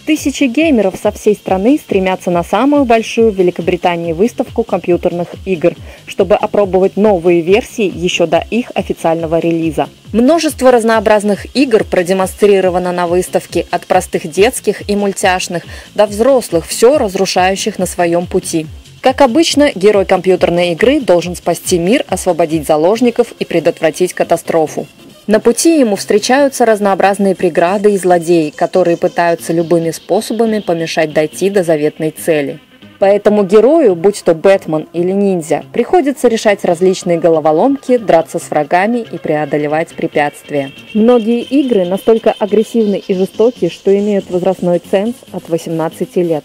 Тысячи геймеров со всей страны стремятся на самую большую в Великобритании выставку компьютерных игр, чтобы опробовать новые версии еще до их официального релиза. Множество разнообразных игр продемонстрировано на выставке, от простых детских и мультяшных до взрослых, все разрушающих на своем пути. Как обычно, герой компьютерной игры должен спасти мир, освободить заложников и предотвратить катастрофу. На пути ему встречаются разнообразные преграды и злодеи, которые пытаются любыми способами помешать дойти до заветной цели. Поэтому герою, будь то Бэтмен или ниндзя, приходится решать различные головоломки, драться с врагами и преодолевать препятствия. Многие игры настолько агрессивны и жестоки, что имеют возрастной ценз от 18 лет.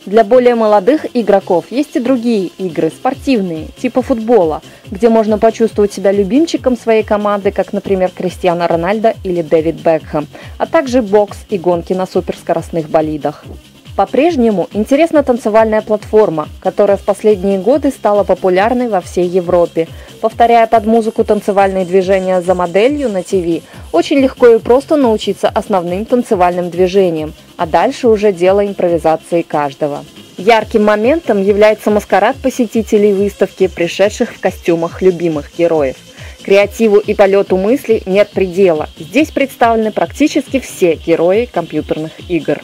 Для более молодых игроков есть и другие игры, спортивные, типа футбола, где можно почувствовать себя любимчиком своей команды, как, например, Криштиану Рональдо или Дэвид Бекхэм, а также бокс и гонки на суперскоростных болидах. По-прежнему интересна танцевальная платформа, которая в последние годы стала популярной во всей Европе. Повторяя под музыку танцевальные движения за моделью на ТВ, очень легко и просто научиться основным танцевальным движениям, а дальше уже дело импровизации каждого. Ярким моментом является маскарад посетителей выставки, пришедших в костюмах любимых героев. Креативу и полету мысли нет предела. Здесь представлены практически все герои компьютерных игр.